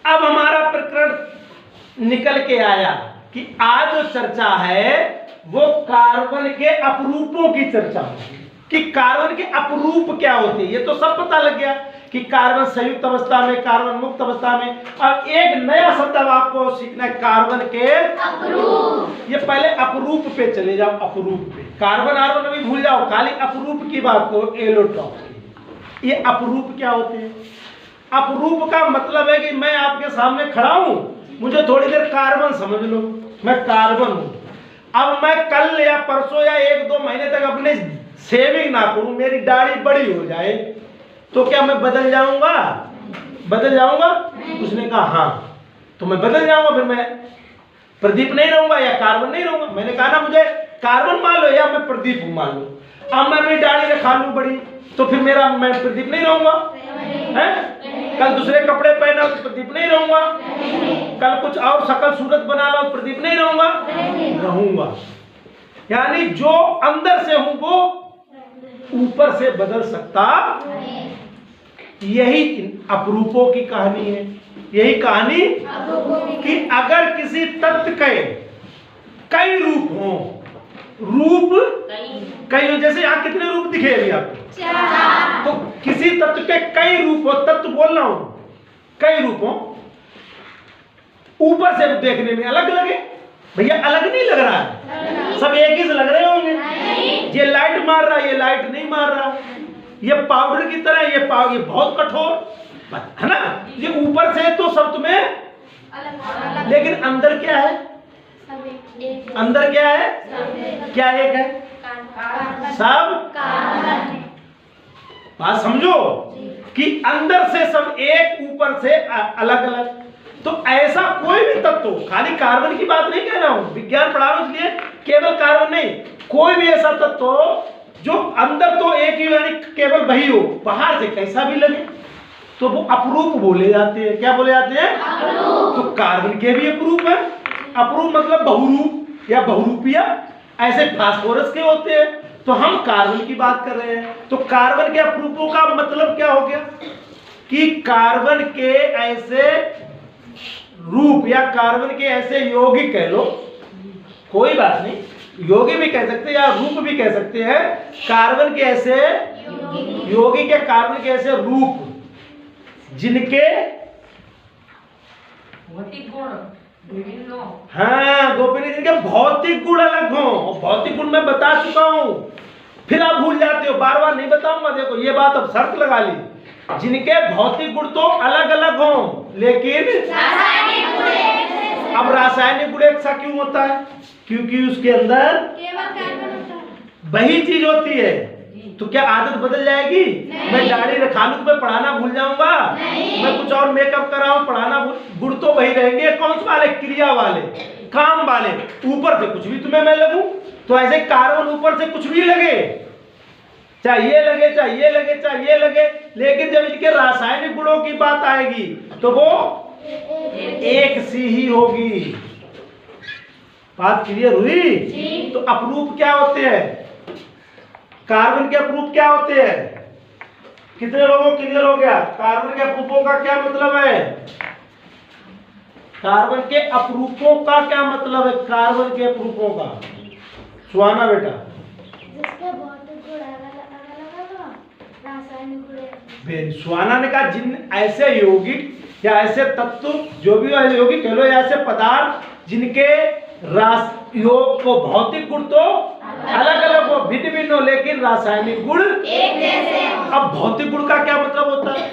अब हमारा प्रकरण निकल के आया कि आज जो चर्चा है वो कार्बन के अपरूपों की चर्चा होगी कि कार्बन के अपरूप क्या होते हैं। ये तो सब पता लग गया कि कार्बन संयुक्त अवस्था में, कार्बन मुक्त अवस्था में। अब एक नया शब्द आपको सीखना है, कार्बन के अपरूप। ये पहले अपरूप पे चले जाओ, अपरूप पे। कार्बन आर्बन भी भूल जाओ, खाली अपरूप की बात को, एलोट्रॉप। ये अपरूप क्या होते हैं? अपरूप का मतलब है कि मैं आपके सामने खड़ा हूं, मुझे थोड़ी देर कार्बन समझ लो, मैं कार्बन हूं। अब मैं कल या परसों या 1-2 महीने तक अपने सेविंग ना करूं, मेरी दाढ़ी बड़ी हो जाए, तो क्या मैं बदल जाऊंगा? बदल जाऊंगा? उसने कहा हाँ, तो मैं बदल जाऊंगा, फिर मैं प्रदीप नहीं रहूंगा या कार्बन नहीं रहूंगा। मैंने कहा ना मुझे कार्बन मान लो या मैं प्रदीप हूं मान लो। अब मैं मेरी दाढ़ी रखा लूं बड़ी, तो फिर मैं प्रदीप नहीं रहूंगा है? कल दूसरे कपड़े पहना तो प्रदीप नहीं रहूंगा, कल कुछ और शकल सूरत बना लो प्रदीप नहीं रहूंगा, रहूंगा। यानी जो अंदर से हूं वो ऊपर से बदल सकता। यही अपरूपों की कहानी है। यही कहानी कि अगर किसी तत्व के कई रूप हो, रूप कई हो, जैसे यहां कितने रूप दिखे अभी आपको? 4। तो किसी तत्व के कई रूप हो, तत्व बोल रहा हूं, कई रूप हो, ऊपर से देखने में अलग लगे। भैया अलग नहीं लग रहा है, सब एक ही से लग रहे होंगे। ये लाइट मार रहा है, ये लाइट नहीं मार रहा, ये पाउडर की तरह, ये बहुत कठोर है ना। ये ऊपर से तो सब तुम्हें, लेकिन अंदर क्या है? अंदर क्या है? क्या एक है? सब बात समझो कि अंदर से सब एक, ऊपर से अलग अलग। तो ऐसा कोई भी तत्व, खाली कार्बन की बात नहीं कह रहा हूं, विज्ञान पढ़ा रहा हूं इसलिए केवल कार्बन नहीं, कोई भी ऐसा तत्व जो अंदर तो एक ही, यानी केवल वही हो, बाहर से कैसा भी लगे, तो वो अपरूप बोले जाते हैं। क्या बोले जाते हैं? अपरूप। तो कार्बन के भी अपरूप है। अपरूप मतलब बहुरूप या बहुरूपिया, ऐसे फास्फोरस के होते हैं। तो हम कार्बन की बात कर रहे हैं, तो कार्बन के अपरूपों का मतलब क्या हो गया कि कार्बन के ऐसे रूप या कार्बन के ऐसे यौगिक कह लो, कोई बात नहीं, यौगिक भी कह सकते हैं या रूप भी कह सकते हैं। कार्बन के ऐसे यौगिक या कार्बन के ऐसे रूप जिनके भौतिक गुण, हाँ गोपिनी, जिनके भौतिक गुण अलग हो। और भौतिक गुण मैं बता चुका हूं, फिर आप भूल जाते हो, बार बार नहीं बताऊंगा। देखो ये बात अब शर्त लगा ली, जिनके भौतिक गुण तो अलग अलग हो, लेकिन अब रासायनिक गुण एक सा क्यों होता है? क्योंकि उसके अंदर वही चीज होती है। तो क्या आदत बदल जाएगी? मैं दाढ़ी रखा लूं तो मैं पढ़ाना भूल जाऊंगा? मैं कुछ और मेकअप कराऊं, पढ़ाना गुण तो वही रहेंगे। कौन से वाले? क्रिया वाले, काम वाले। ऊपर से कुछ भी तुम्हें मैं लगूं, तो ऐसे कार्बन ऊपर से कुछ भी लगे, चाहे ये लगे, चाहे ये लगे, चाहे ये लगे, लेकिन जब इनके रासायनिक गुणों की बात आएगी तो वो एक सी ही होगी। बात क्लियर हुई? तो अपरूप क्या होते हैं? कार्बन के अपरूप क्या होते हैं? कितने लोगों को क्लियर हो गया? कार्बन के अपरूपों का क्या मतलब है? कार्बन के अपरूपों का क्या मतलब है? कार्बन के अपरूपों का सुहाना बेटा, जिसके भौतिक गुण अलग-अलग हो, रासायनिक गुण। सुहाना ने कहा जिन ऐसे यौगिक या ऐसे तत्व, जो भी यौगिक कह लो, या ऐसे पदार्थ जिनके योग को भौतिक गुण तो अलग अलग हो, भिन्न भिन्न हो, लेकिन रासायनिक गुण एक जैसे हो। अब भौतिक गुण का क्या मतलब होता है?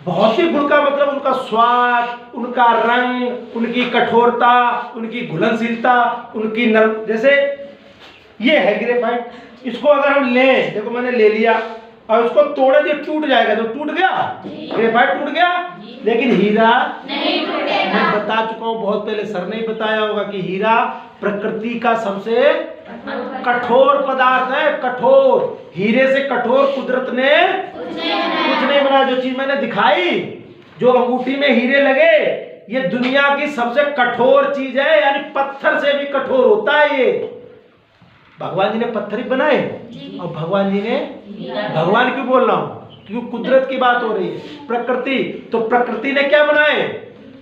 भौतिक गुण का मतलब उनका स्वाद, उनका रंग, उनकी कठोरता, उनकी घुलनशीलता, उनकी नरम। जैसे ये है ग्रेफाइट, इसको अगर हम लें, देखो मैंने ले लिया और उसको तोड़े तो टूट जाएगा, तो टूट गया, ग्रेफाइट टूट गया, लेकिन हीरा नहीं टूटेगा। मैं बता चुका हूं बहुत पहले, सर ने बताया होगा कि हीरा प्रकृति का सबसे कठोर पदार्थ है। कठोर, हीरे से कठोर कुदरत ने कुछ नहीं बनाया। जो चीज मैंने दिखाई, जो अंगूठी में हीरे लगे, ये दुनिया की सबसे कठोर चीज है, यानी पत्थर से भी कठोर होता है ये। भगवान जी ने पत्थर ही बनाए, और भगवान जी ने, भगवान क्यों बोल रहा हूं? क्योंकि कुदरत की बात हो रही है, प्रकृति। तो प्रकृति ने क्या बनाए?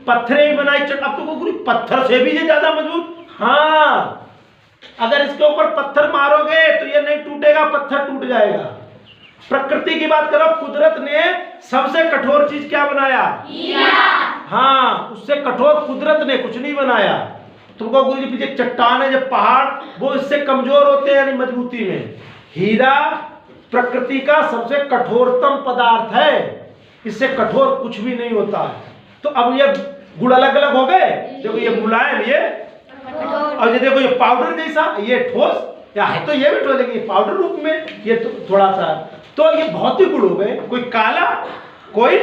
पत्थरे ही बनाई अब तो गुरु पत्थर से भी ये ज्यादा मजबूत। हाँ, अगर इसके ऊपर पत्थर मारोगे तो ये नहीं टूटेगा, पत्थर टूट जाएगा। प्रकृति की बात करो, कुदरत ने सबसे कठोर चीज क्या बनाया? हीरा। हाँ, उससे कठोर कुदरत ने कुछ नहीं बनाया। तुमको गुरु जी पीछे चट्टान है, जब पहाड़ वो इससे कमजोर होते हैं यानी मजबूती में। हीरा प्रकृति का सबसे कठोरतम पदार्थ है, इससे कठोर कुछ भी नहीं होता है। तो अब ये गुड़ अलग अलग हो गए, देखो ये मुलायम, ये और ये देखो ये पाउडर जैसा, ये ठोस या है तो ये भी ठोस, लेकिन ये पाउडर रूप में ये तो थोड़ा सा। तो ये भौतिक गुण हो गए, कोई काला कोई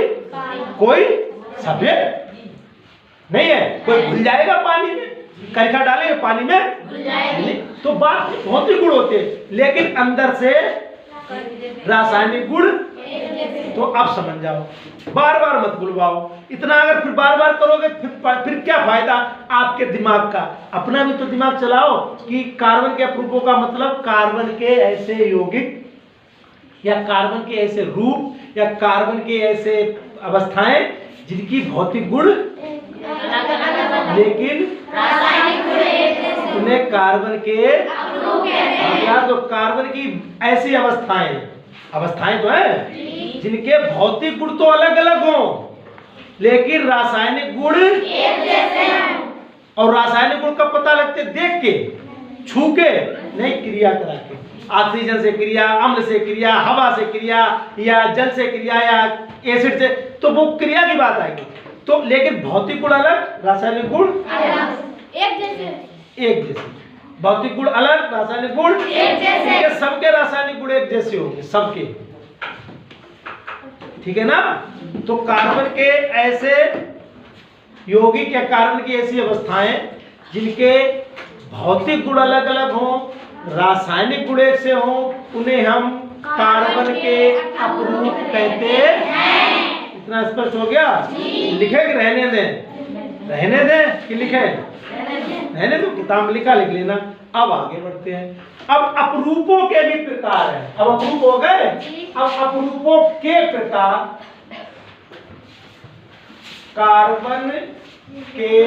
सफेद नहीं है, कोई घुल जाएगा पानी में, करखा डालेंगे पानी में घुल जाएगी। तो बात भौतिक गुण होते हैं, लेकिन अंदर से रासायनिक गुण। तो अब समझ जाओ, बार बार मत बुलवाओ इतना। अगर फिर बार बार करोगे फिर क्या फायदा आपके दिमाग का? अपना भी तो दिमाग चलाओ कि कार्बन के अपरूपों का मतलब कार्बन के ऐसे यौगिक या कार्बन के ऐसे रूप या कार्बन के ऐसे अवस्थाएं जिनकी भौतिक गुण लेकिन उन्हें कार्बन के यार, तो कार्बन की ऐसी अवस्थाएं तो है जिनके भौतिक गुण तो अलग अलग हो लेकिन रासायनिक गुण एक जैसे हैं। और रासायनिक गुण कब पता लगते? देख के, छू के नहीं, क्रिया करा के। ऑक्सीजन से क्रिया, अम्ल से क्रिया, हवा से क्रिया या जल से क्रिया या एसिड से, तो वो क्रिया की बात आएगी। तो लेकिन भौतिक गुण अलग, रासायनिक गुण एक जैसे। भौतिक गुण अलग, रासायनिक गुण एक जैसे। सबके रासायनिक गुण एक जैसे होंगे, सबके, ठीक है ना? तो कार्बन के ऐसे यौगिक या कार्बन की ऐसी अवस्थाएं जिनके भौतिक गुण अलग अलग हों, रासायनिक गुण एक से हों, उन्हें हम कार्बन के अपरूप कहते हैं। इतना स्पष्ट हो गया? लिखे कि रहने दें? रहने दें कि लिखे? रहने दो, किताब में लिखा लिख लेना। अब आगे बढ़ते हैं। अब अपरूपों के भी प्रकार हैं। अब अपरूप हो गए, अब अपरूपों के प्रकार। कार्बन के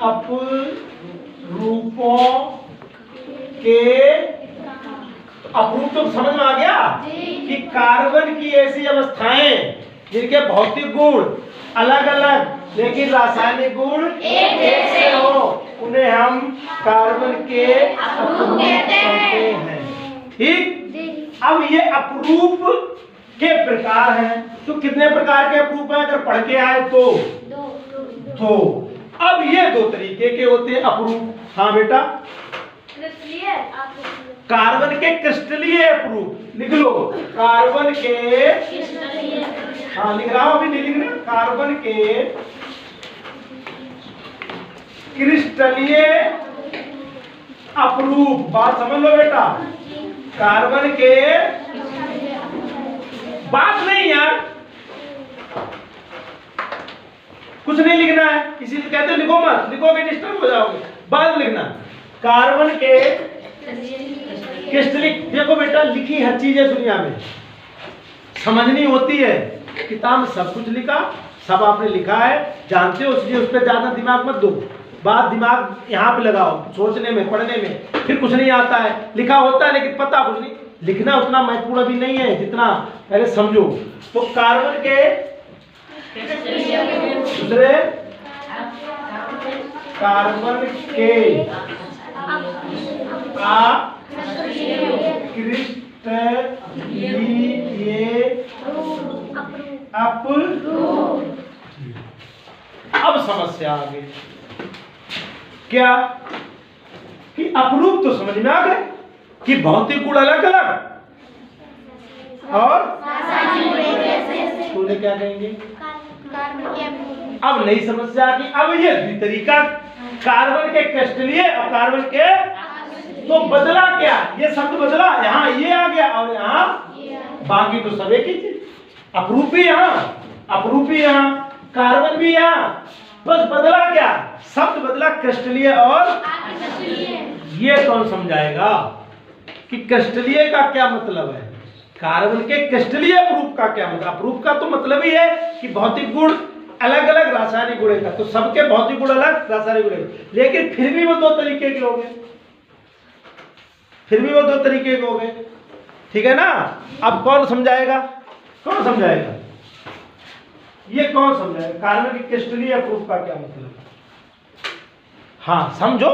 अपरूपों के अपरूप तो समझ में आ गया कि कार्बन की ऐसी अवस्थाएं जिनके भौतिक गुण अलग अलग लेकिन रासायनिक गुण एक जैसे हो, उन्हें हम कार्बन के अपरूप कहते हैं। ठीक? अब ये अपरूप के प्रकार हैं। तो कितने प्रकार के अपरूप हैं अगर पढ़ के आए तो? दो। अब ये दो तरीके के होते हैं अपरूप। हाँ बेटा, कार्बन के क्रिस्टलीय अपरूप लिख लो। कार्बन के, हाँ लिख रहा हूं, अभी नहीं लिखना। कार्बन के क्रिस्टलीय अपरूप, बात समझ लो बेटा। कार्बन के, बात नहीं यार, कुछ नहीं लिखना है, इसीलिए कहते हैं लिखो मत, लिखोगे डिस्टर्ब हो जाओगे, बाद में लिखना। कार्बन के क्रिस्टलिक, देखो बेटा लिखी हर चीज है दुनिया में, समझनी होती है। किताब में सब कुछ लिखा, सब आपने लिखा है, जानते हो, इसलिए उस पर ज्यादा दिमाग मत दो। बात दिमाग यहाँ पे लगाओ, सोचने में, पढ़ने में। फिर कुछ नहीं आता है, लिखा होता है लेकिन पता कुछ नहीं। लिखना उतना महत्वपूर्ण अभी नहीं है जितना पहले समझो। तो कार्बन के दूसरे, कार्बन के अपरूप। अब समस्या आ गई क्या कि अपरूप तो समझ में आ गए कि भौतिक गुण अलग अलग और तूने क्या कहेंगे? अब नई समस्या आ गई। अब ये तरीका कार्बन के क्रिस्टलीय और कार्बन के, तो बदला क्या? ये शब्द बदला, यहाँ ये आ गया और यहाँ बाकी तो सब एक ही चीज। अपरूप भी यहाँ, अपरूप भी यहाँ, कार्बन भी यहाँ, बस बदला क्या? शब्द बदला, क्रिस्टलीय और। ये कौन समझाएगा कि क्रिस्टलीय का क्या मतलब है, कार्बन के क्रिस्टलीय अपरूप का क्या मतलब? अपरूप का तो मतलब ही है कि भौतिक गुण अलग अलग रासायनिक गुण का, तो सबके भौतिक गुण अलग, रासायनिक गुण अलग। लेकिन फिर भी वो दो तरीके के हो गए, फिर भी वो दो तरीके के हो गए। ठीक है ना। अब कौन समझाएगा, कौन समझाएगा, ये कौन समझाएगा कार्बन की क्रिस्टलीय अप्रूफ का क्या मतलब। हाँ समझो,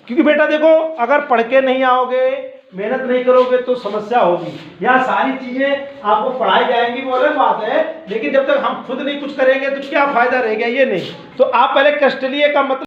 क्योंकि बेटा देखो अगर पढ़ के नहीं आओगे, मेहनत नहीं करोगे तो समस्या होगी। यहाँ सारी चीजें आपको पढ़ाई जाएंगी वो अलग बात है, लेकिन जब तक हम खुद नहीं कुछ करेंगे तो क्या फायदा रहेगा, ये नहीं। तो आप पहले क्रिस्टलीय का मतलब